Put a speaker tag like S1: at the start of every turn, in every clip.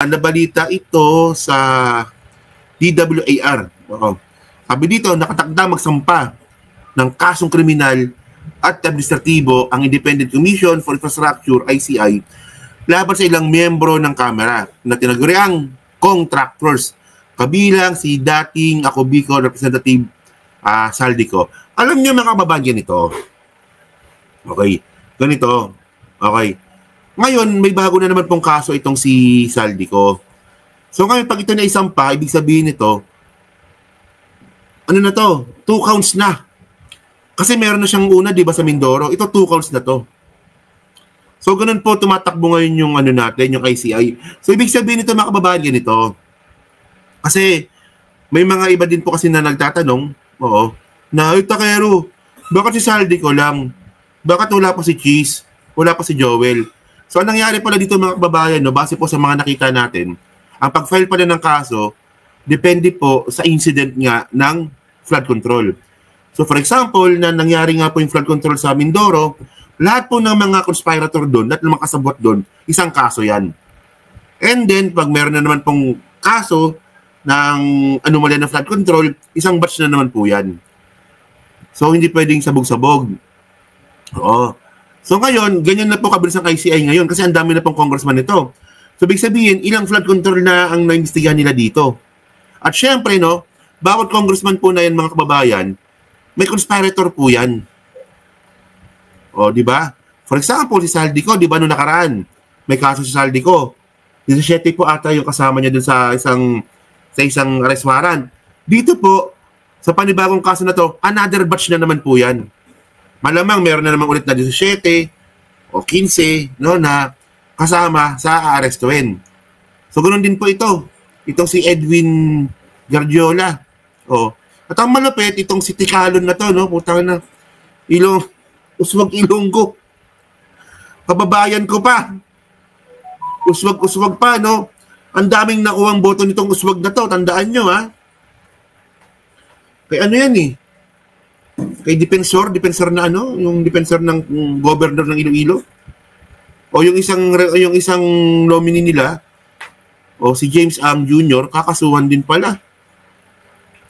S1: nabalita ito sa DWAR. Sabi dito, nakatakda magsampa ng kasong kriminal at administratibo ang Independent Commission for Infrastructure, ICI, laban sa ilang miyembro ng Kamara na tinaguriang contractors, kabilang si dating Ako Bicol Representative Saldico. Alam niyo mga kababayan ito. Okay, ganito. Okay. Ngayon, may bago na naman pong kaso itong si Saldico. So ngayon, pag ito na isampa, ibig sabihin nito, ano na to? 2 counts na. Kasi meron na siyang una, di ba, sa Mindoro. Ito 2 counts na to. So ganun po, tumatakbo ngayon yung ano natin, yung ICI. So ibig sabihin nito mga kababayan, ganito. Kasi may mga iba din po kasi na nagtatanong, na, Takero, bakit si Saldico lang? Bakit wala pa si Cheese? Wala pa si Joel? So ang nangyari pala dito mga kababayan, no, base po sa mga nakita natin, ang pag-file pala ng kaso, depende po sa incident nga ng flood control. So for example, na nangyari nga po yung flood control sa Mindoro, lahat po ng mga conspirator doon, lahat ng mga kasabot doon, isang kaso yan. And then, pag meron na naman pong kaso ng anomalya ng flood control, isang batch na naman po yan. So hindi pwedeng sabog-sabog. Oo. So ngayon, ganyan na po kabilis ang ICI ngayon kasi ang dami na pong congressman nito. So ibig sabihin, ilang flood control na ang naimbestigahan nila dito. At syempre, no, bawat congressman po na yan mga kababayan, may conspirator po yan. O, di ba? For example, si Saldico, di ba noong nakaraan, may kaso si Saldico. 17 po ata yung kasama niya dun sa isang arrest warrant. Dito po, sa panibagong kaso na to, another batch na naman po yan. Malamang meron na naman ulit na 17 o 15 no, na kasama sa aarestuhin. So, ganoon din po ito. Itong si Edwin Guardiola. At ang malapit, itong si Tikalon na to, no? Putang na. Uswag Ilonggo. Kababayan ko pa. Uswag pa, no? Ang daming nakuhang boto nitong uswag na to. Tandaan nyo, ha? Kaya ano yan, eh? Kay defensor na ano? Yung defensor ng governor ng Iloilo? O yung isang nominee nila, o si James Ang Jr., kakasuhan din pala.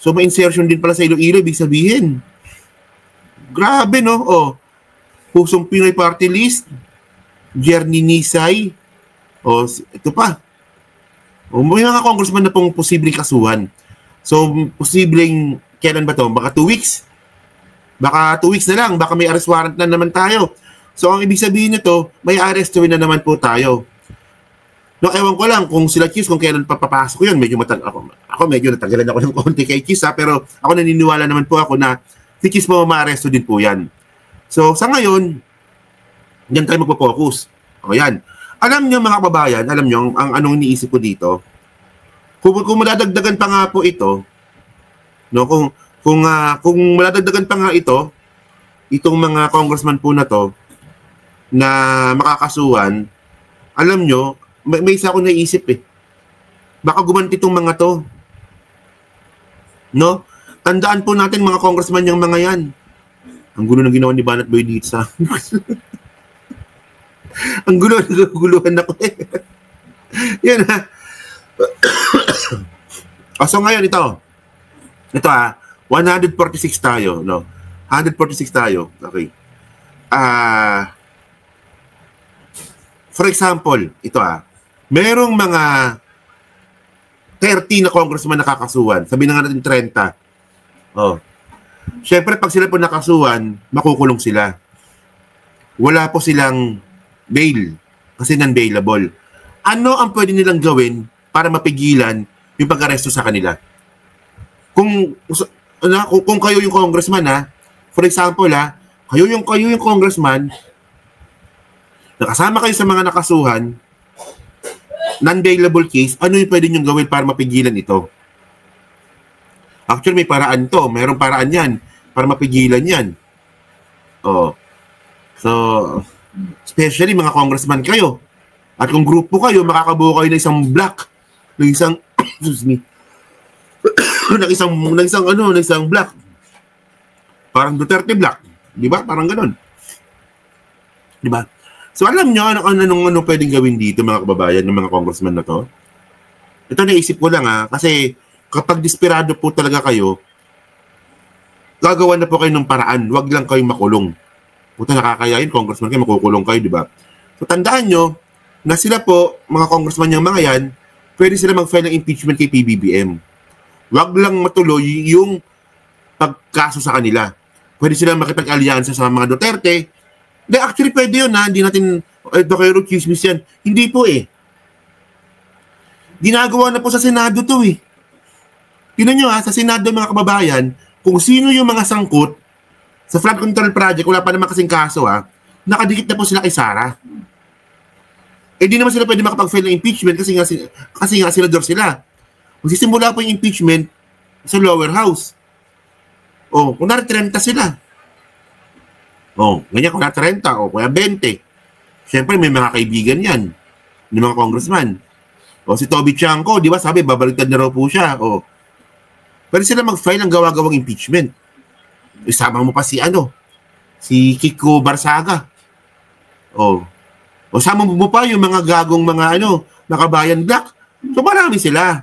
S1: So may insertion din pala sa Iloilo, ibig sabihin. Grabe, no? Pusong Pinoy Party List, Jerny Nisay, ito pa. May mga congressman na pong posibleng kasuhan. So, posibleng, kailan ba to? Baka 2 weeks? Baka 2 weeks na lang, baka may arrest warrant na naman tayo. So, ang ibig sabihin nito, may arrestuin na naman po tayo. No, ewan ko lang kung sila Cheese, kung kailan papapasok yun, medyo ako medyo natanggalan ako ng konti kay Cheese, pero ako naniniwala naman po ako na si Cheese mo ma-arresto din po yan. So, sa ngayon, yan tayo magpo-focus. Yan. Alam nyo mga kababayan, alam nyo, ang anong iniisip ko dito, kung madadagdagan pa nga po ito, no, kung madadagdagan pa nga itong mga congressman po na to, na makakasuhan, alam nyo, may isa ako naisip eh. Baka gumanti itong mga to. No? Tandaan po natin mga congressman yung mga yan. Ang gulo ng ginawa ni Banat Boy dito sa ang guluhan ako eh. Yan ha. So ngayon ito 146 tayo, no? 146 tayo. Okay. For example, ito merong mga 30 na congressman nakakasuhan. Sabihin na nga natin 30. Siyempre, pag sila po nakasuhan, makukulong sila. Wala po silang bail kasi non-bailable. Ano ang pwede nilang gawin para mapigilan yung pag-aresto sa kanila? Kung kayo yung congressman, for example, kayo yung congressman, nakasama kayo sa mga nakasuhan, non-bailable case, ano yung pwede nyo gawin para mapigilan ito? Actually, may paraan to. Mayroong paraan yan para mapigilan yan. So, especially mga congressman kayo. At kung grupo kayo, makakabuo kayo ng isang block. Ng isang, excuse me, ng isang block. Parang Duterte block. Di ba? Parang ganun. Di ba? So alam nyo, ano pwedeng gawin dito mga kababayan ng mga congressman na to? ito naisip ko lang kasi kapag desperado po talaga kayo, gagawa na po kayo ng paraan, wag lang kayong makulong. Puta, nakakayain, congressman kayo, makukulong kayo, di ba? So tandaan nyo, na sila po, mga congressman yung mga yan, pwede sila mag-file ng impeachment kay PBBM. Wag lang matuloy yung pagkaso sa kanila. Pwede sila makipag-alyansa sa mga Duterte. Actually, pwede yun hindi natin, kayo chismis yan. Hindi po Ginagawa na po sa Senado to Tingnan nyo sa Senado mga kababayan, kung sino yung mga sangkot sa flood control project, wala pa naman kasing kaso nakadikit na po sila kay Sara. Di naman sila pwede makapag-file ng impeachment kasi nga senador sila. Magsisimula po yung impeachment sa lower house. Kung 30 sila. Ganyan kung 30 o kaya 20. Siyempre may mga kaibigan yan. Yung mga congressman. Si Toby Chanco, di ba sabi, babaliktad na raw po siya. Pwede sila mag-file ng gawa-gawang impeachment. Isama mo pa si Kiko Barsaga. Sama mo pa yung mga gagong mga nakabayan black. So marami sila.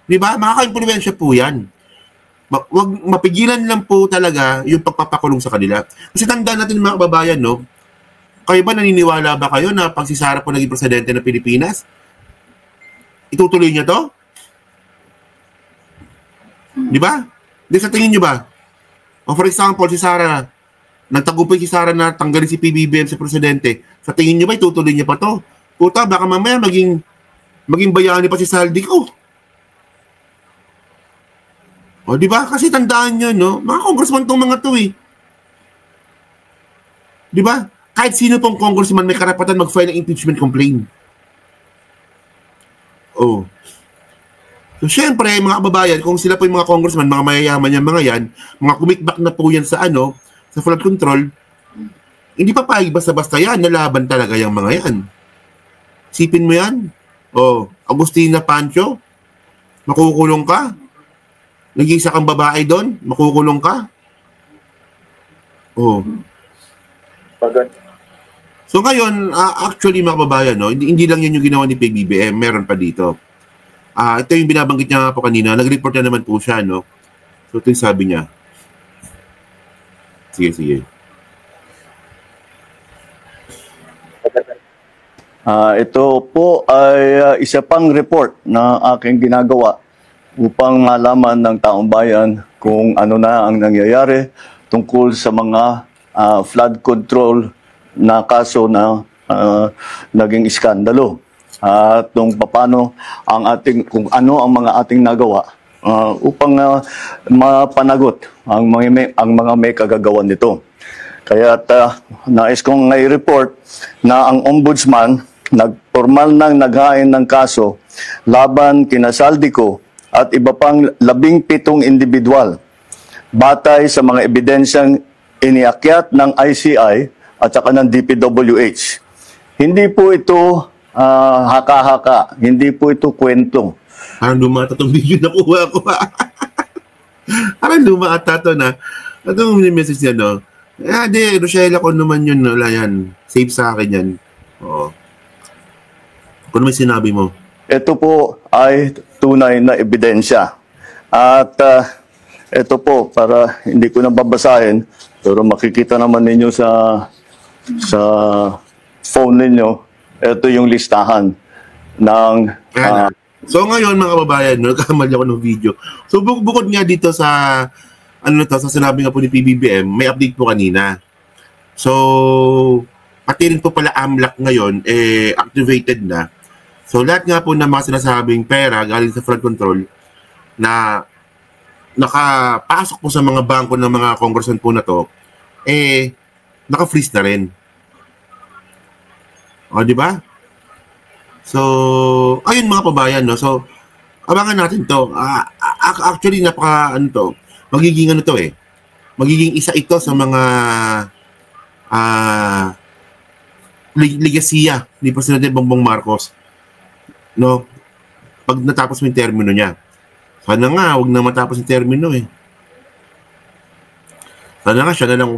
S1: Di ba? Makaka-impluwensya po yan. Wag mapigilan lang po talaga yung pagpapakulong sa kanila. Kasi tandaan natin mga kababayan, kayo ba naniniwala ba kayo na pag si Sara po naging presidente ng Pilipinas, itutuloy niya to? Di ba? Di sa tingin niyo ba? For example, si Sara, nagtagumpay si Sara na tanggalin si PBBM sa presidente. Sa tingin niyo ba, itutuloy niya pa to? Puta, baka mamaya maging bayani pa si Saldico. Di ba? Kasi tandaan niyo, mga congressman tong mga to Di ba? Kahit sino pong congressman may karapatan mag-file ng impeachment complaint. So, syempre, mga kababayan, kung sila po yung mga congressman, mga mayayaman yan, mga yan, mga commitback na po yan sa sa flood control, hindi pa basta-basta yan, nalaban talaga yung mga yan. Sipin mo yan. Agustina Pancho, makukulong ka. Nag-iisa kang babae doon, makukulong ka. So ngayon, actually mga kababayan, hindi lang yan yung ginawa ni PBBM, meron pa dito. Ito yung binabanggit niya po kanina. Nag-report na naman po siya, So, ito yung sabi niya. Sige.
S2: Ito po ay isa pang report na aking ginagawa upang malaman ng taong bayan kung ano na ang nangyayari tungkol sa mga flood control na kaso na naging iskandalo. At paano kung ano ang mga ating nagawa upang mapanagot ang mga may kagagawan nito. Kaya nais kong i-report na ang ombudsman nagpormal nang naghain ng kaso laban kina Saldico at iba pang 17 individual batay sa mga ebidensyang iniakyat ng ICI at saka ng DPWH. Hindi po ito haka-haka. Hindi po ito kwento.
S1: Parang lumata itong video na kuha ko. Parang lumata ito na. Itong message niya, Rochelle, ako naman yun, wala yan. Safe sa akin yan. Kung naman sinabi mo.
S2: Ito po ay tunay na ebidensya. At ito po, para hindi ko na babasahin, pero makikita naman ninyo sa phone ninyo, ito yung listahan ng...
S1: So ngayon mga kababayan, nagkamali ako ng video. So bukod nga dito sa sa sinabi nga po ni PBBM, may update po kanina. So pati rin po pala AMLAC ngayon activated na. So lahat nga po ng mga sinasabing pera galing sa flood control na nakapasok po sa mga bangko ng mga congressman po na to, naka-freeze na rin. Di ba? So, ayun mga pabayan, So, abangan natin to. Actually, magiging magiging isa ito sa mga legasiya ni Presidente Bongbong Marcos. Pag natapos mo yung termino niya. Sana nga, huwag na matapos yung termino Sana nga, siya na lang